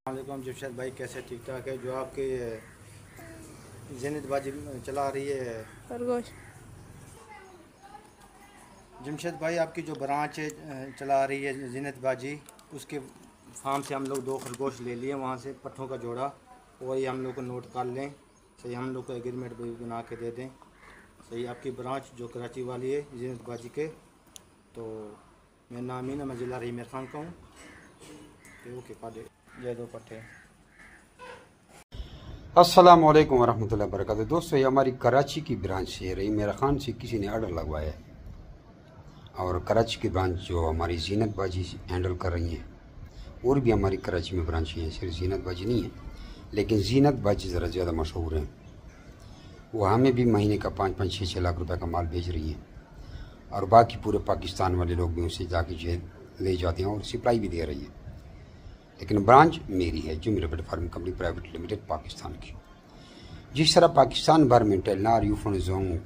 वालेकुम जमशेद भाई, कैसे? ठीक ठाक है। जो आपकी जिनतबाजी चला रही है खरगोश। जमशेद भाई, आपकी जो ब्रांच चला रही है जिनतबाजी, उसके फार्म से हम लोग 2 खरगोश ले लिए, वहाँ से पट्ठों का जोड़ा, और ये हम लोग को नोट कर लें। सही, हम लोग को एग्रीमेंट भी बना के दे दें। सही, आपकी ब्रांच जो कराची वाली है जिनतबाजी के, तो मेरा नाम ही ना, मैं ज़िला रहीम खान का हूँ। तो ओके, पादे जय दो पट्टे। अस्सलाम वालेकुम वरहमतुल्लाहि वबरकातुहू। दोस्तों, ये हमारी कराची की ब्रांच है। रही मेरा खान से किसी ने ऑर्डर लगवाया है, और कराची की ब्रांच जो हमारी जीनतबाजी हैंडल कर रही हैं। और भी हमारी कराची में ब्रांचें हैं, सिर्फ जीनतबाजी नहीं है, लेकिन जीनतबाजी ज़रा ज़्यादा मशहूर है। वो हमें भी महीने का 5-5, 6-6 लाख रुपए का माल भेज रही है, और बाकी पूरे पाकिस्तान वाले लोग भी उनसे जाके जो ले जाते हैं और सप्लाई भी दे रही है। लेकिन ब्रांच मेरी है, जो rabbit farming company private limited Pakistan की। जिस तरह पाकिस्तान भर में टेलनार, यूफोन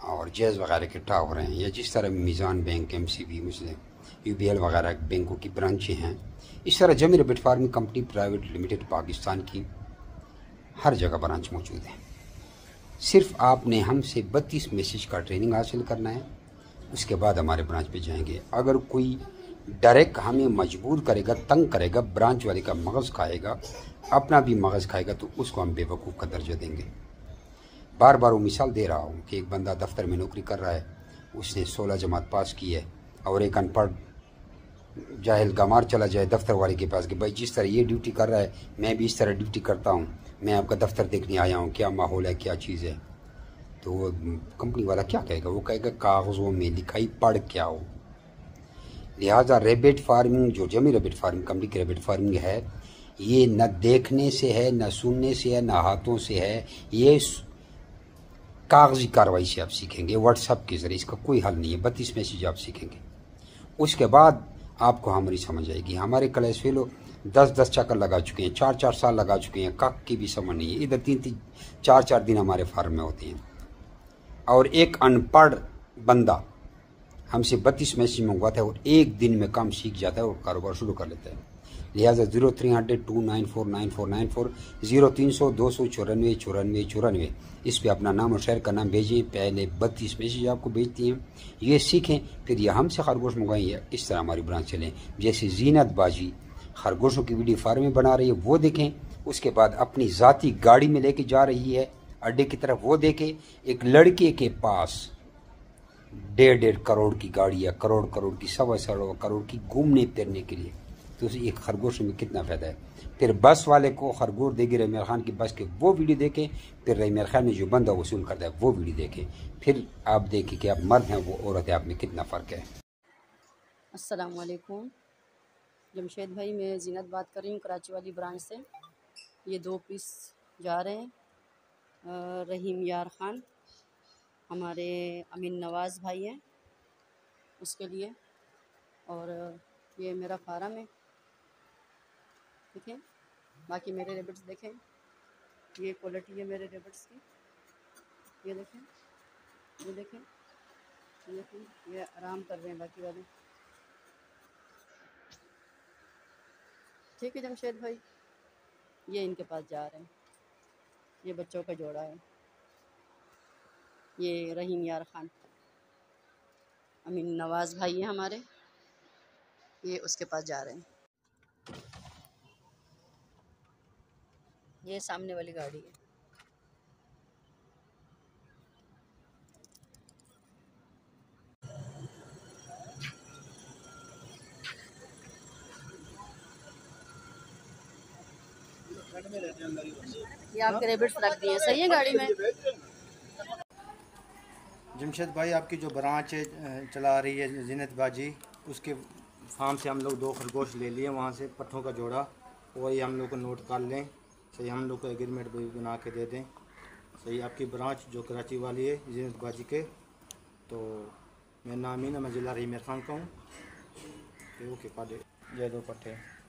और जैज़ वगैरह इकट्ठा हो रहे हैं, या जिस तरह मीज़ान बैंक, MCB, मुस्लिम, UBL वगैरह बैंकों की ब्रांचें हैं, इस तरह जमी rabbit farming company private limited Pakistan की हर जगह ब्रांच मौजूद है। सिर्फ आपने हमसे 32 मैसेज का ट्रेनिंग हासिल करना है, उसके बाद हमारे ब्रांच पे जाएंगे। अगर कोई डायरेक्ट हमें मजबूर करेगा, तंग करेगा, ब्रांच वाले का मगज़ खाएगा, अपना भी मगज़ खाएगा, तो उसको हम बेवकूफ़ का दर्जा देंगे। बार बार वो मिसाल दे रहा हूँ कि एक बंदा दफ्तर में नौकरी कर रहा है, उसने 16 जमात पास की है, और एक अनपढ़ जाहिल गमार चला जाए दफ्तर वाले के पास कि भाई जिस तरह ये ड्यूटी कर रहा है, मैं भी इस तरह ड्यूटी करता हूँ, मैं आपका दफ्तर देखने आया हूँ, क्या माहौल है, क्या चीज़ है। तो वो कंपनी वाला क्या कहेगा? वो कहेगा कागज़ों में लिखाई पढ़ क्या हो। लिहाजा रैबिट फार्मिंग, जो जमी रैबिट फार्मिंग कंपनी की रैबिट फार्मिंग है, ये न देखने से है, न सुनने से है, न हाथों से है। ये कागजी कार्रवाई से आप सीखेंगे, व्हाट्सएप के जरिए। इसका कोई हल नहीं है। 32 मैसेज आप सीखेंगे, उसके बाद आपको हमारी समझ आएगी। हमारे क्लास फेलो 10-10 चक्कर लगा चुके हैं, 4-4 साल लगा चुके हैं, कक की भी समझ नहीं है। इधर 3-3, 4-4 दिन हमारे फार्म में होते हैं, और एक अनपढ़ बंदा हमसे 32 मैसेज मंगवाता है और एक दिन में काम सीख जाता है और कारोबार शुरू कर लेता है। लिहाजा 0300-294-9494, 0300-294-9494, इस पे अपना नाम और शहर का नाम भेजिए। पहले 32 मैसेज आपको भेजती हैं, ये सीखें, फिर ये हमसे खरगोश मंगवाइए। इस तरह हमारी ब्रांच चलें। जैसे जीनतबाजी खरगोशों की वीडियो फार्में बना रही है, वो देखें। उसके बाद अपनी ज़ाती गाड़ी में लेके जा रही है अड्डे की तरफ, वो देखें। एक लड़के के पास 1.5 करोड़ की गाड़ी है, करोड़ की, 1.25 करोड़ की, घूमने फिरने के लिए, तो उसे एक खरगोश में कितना फ़ायदा है। फिर बस वाले को खरगोश देगी रहीम खान की बस के, वो वीडियो देखें। फिर रहीम खान में जो बंदा वसूल करता है वो वीडियो देखें। फिर आप देखें कि आप मर्द हैं, वो औरत है, आप में कितना फ़र्क है। अस्सलाम वालेकुम जमशेद भाई, मैं जीनत बात कर रही हूँ कराची वाली ब्रांच से। ये 2 पीस जा रहे हैं रहीम यार ख़ान, हमारे अमीन नवाज़ भाई हैं, उसके लिए। और ये मेरा फार्म है, ठीक है। बाकी मेरे रेबिट्स देखें, ये क्वालिटी है मेरे रेबिट्स की, ये देखें, ये देखें, ये देखें, ये आराम कर रहे हैं बाकी वाले। ठीक है जमशेद भाई, ये इनके पास जा रहे हैं। ये बच्चों का जोड़ा है, ये रहीम यार ख़ान, अमीन नवाज़ भाई हैं हमारे, ये उसके पास जा रहे हैं। ये सामने वाली गाड़ी है। ये आपके रेबिट्स रख दिए, सही है गाड़ी में। जमशेद भाई, आपकी जो ब्रांच चला रही है जिनतबाजी, उसके फार्म से हम लोग 2 खरगोश ले लिए, वहाँ से पट्ठों का जोड़ा, और ये हम लोग को नोट कर लें। सही, हम लोग को एग्रीमेंट भी बना के दे दें। सही, आपकी ब्रांच जो कराची वाली है जिनतबाजी के, तो मेरा नाम ही ना, मैं ज़िला रहीम खान का हूँ। तो ओके, पादे जय दो पट्टे।